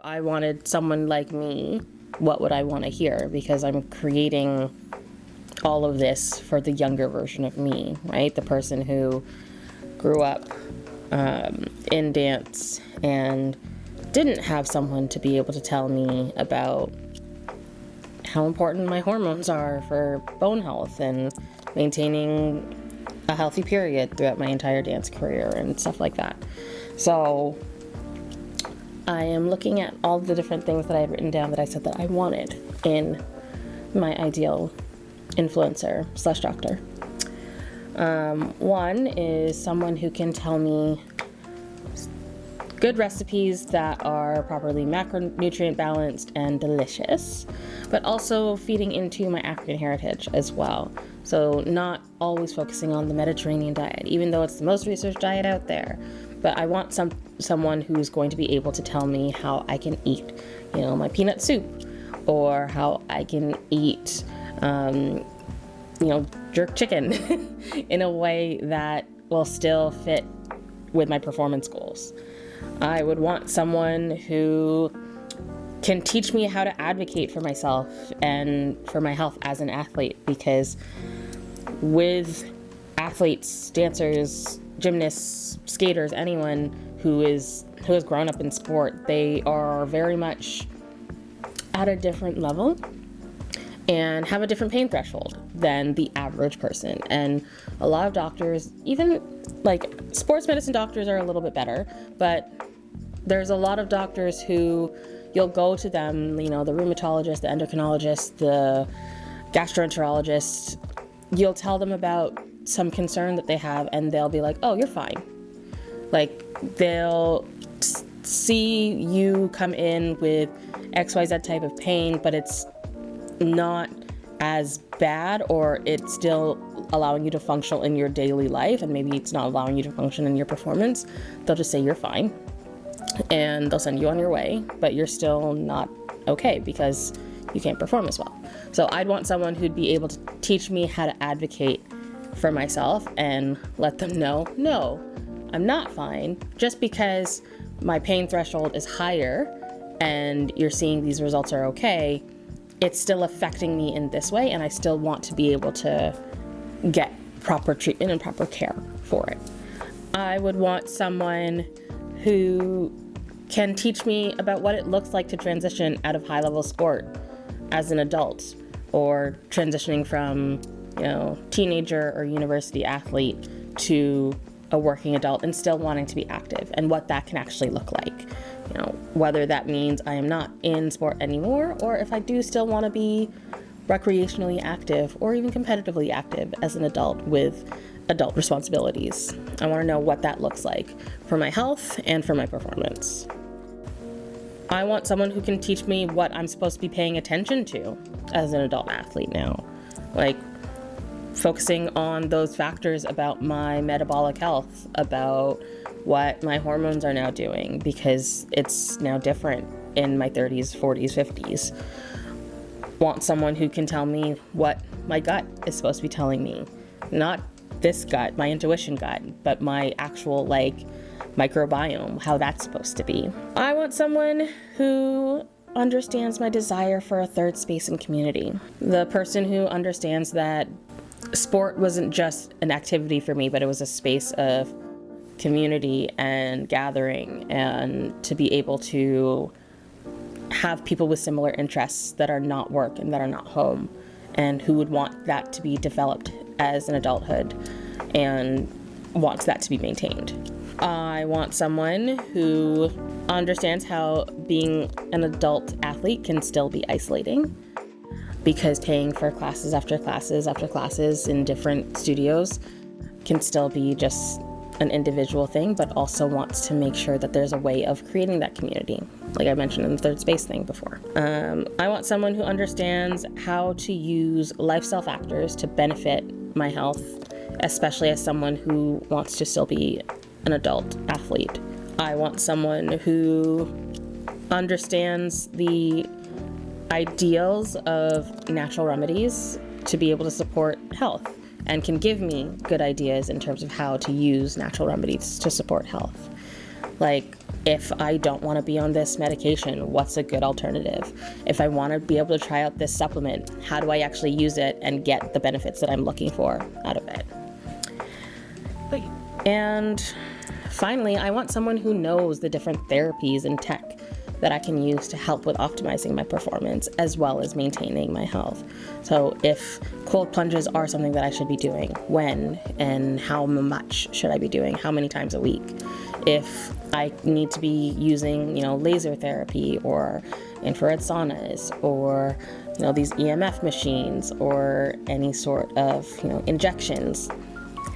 I wanted someone like me, what would I want to hear? Because I'm creating all of this for the younger version of me, right? The person who grew up in dance and didn't have someone to be able to tell me about how important my hormones are for bone health and maintaining a healthy period throughout my entire dance career and stuff like that. So I am looking at all the different things that I had written down that I said that I wanted in my ideal influencer/doctor. One is someone who can tell me good recipes that are properly macronutrient balanced and delicious, but also feeding into my African heritage as well. So not always focusing on the Mediterranean diet, even though it's the most researched diet out there. But I want someone who's going to be able to tell me how I can eat, my peanut soup, or how I can eat, jerk chicken in a way that will still fit with my performance goals. I would want someone who can teach me how to advocate for myself and for my health as an athlete, because with athletes, dancers, gymnasts, skaters, anyone who has grown up in sport, they are very much at a different level and have a different pain threshold than the average person. And a lot of doctors, even like sports medicine doctors, are a little bit better, but there's a lot of doctors who you'll go to them, the rheumatologist, the endocrinologist, the gastroenterologist, you'll tell them about some concern that they have and they'll be like, oh, you're fine. Like, they'll see you come in with XYZ type of pain, but it's not as bad, or it's still allowing you to function in your daily life, and maybe it's not allowing you to function in your performance. They'll just say you're fine, and they'll send you on your way, but you're still not okay because you can't perform as well. So I'd want someone who'd be able to teach me how to advocate for myself and let them know, no, I'm not fine. Just because my pain threshold is higher and you're seeing these results are okay, it's still affecting me in this way, and I still want to be able to get proper treatment and proper care for it. I would want someone who can teach me about what it looks like to transition out of high-level sport as an adult, or transitioning from, teenager or university athlete to a working adult and still wanting to be active, and what that can actually look like. Whether that means I am not in sport anymore, or if I do still want to be recreationally active or even competitively active as an adult with adult responsibilities. I want to know what that looks like for my health and for my performance. I want someone who can teach me what I'm supposed to be paying attention to as an adult athlete now. Like, focusing on those factors about my metabolic health, about what my hormones are now doing, because it's now different in my 30s, 40s, 50s. Want someone who can tell me what my gut is supposed to be telling me. Not this gut, my intuition gut, but my actual microbiome, how that's supposed to be. I want someone who understands my desire for a third space and community. The person who understands that sport wasn't just an activity for me, but it was a space of community and gathering, and to be able to have people with similar interests that are not work and that are not home, and who would want that to be developed as an adulthood and wants that to be maintained. I want someone who understands how being an adult athlete can still be isolating, because paying for classes after classes after classes in different studios can still be just an individual thing, but also wants to make sure that there's a way of creating that community, like I mentioned in the third space thing before. I want someone who understands how to use lifestyle factors to benefit my health, especially as someone who wants to still be an adult athlete. I want someone who understands the ideals of natural remedies to be able to support health, and can give me good ideas in terms of how to use natural remedies to support health. Like, If I don't want to be on this medication, what's a good alternative? If I want to be able to try out this supplement, how do I actually use it and get the benefits that I'm looking for out of it? And finally, I want someone who knows the different therapies and tech that I can use to help with optimizing my performance as well as maintaining my health. So if cold plunges are something that I should be doing, when and how much should I be doing, how many times a week? If I need to be using, laser therapy or infrared saunas or, these EMF machines or any sort of, injections,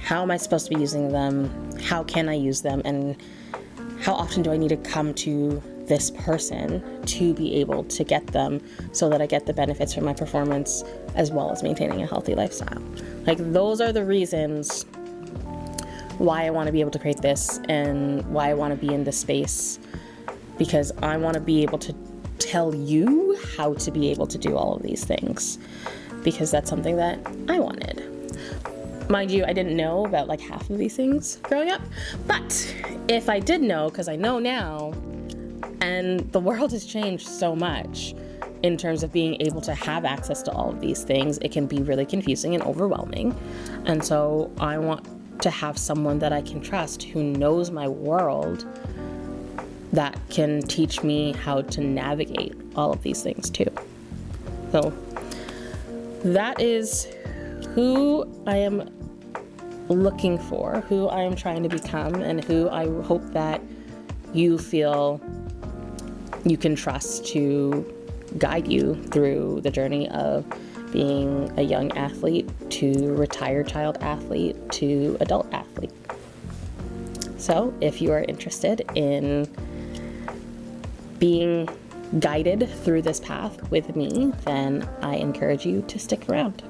how am I supposed to be using them? How can I use them? And how often do I need to come to this person to be able to get them so that I get the benefits from my performance as well as maintaining a healthy lifestyle? Those are the reasons why I want to be able to create this and why I want to be in this space, because I want to be able to tell you how to be able to do all of these things, because that's something that I wanted. Mind you, I didn't know about half of these things growing up, but if I did know, because I know now, and the world has changed so much in terms of being able to have access to all of these things, it can be really confusing and overwhelming. And so I want to have someone that I can trust who knows my world that can teach me how to navigate all of these things too. So that is who I am looking for, who I am trying to become, and who I hope that you feel you can trust to guide you through the journey of being a young athlete to retired child athlete to adult athlete. So if you are interested in being guided through this path with me, then I encourage you to stick around.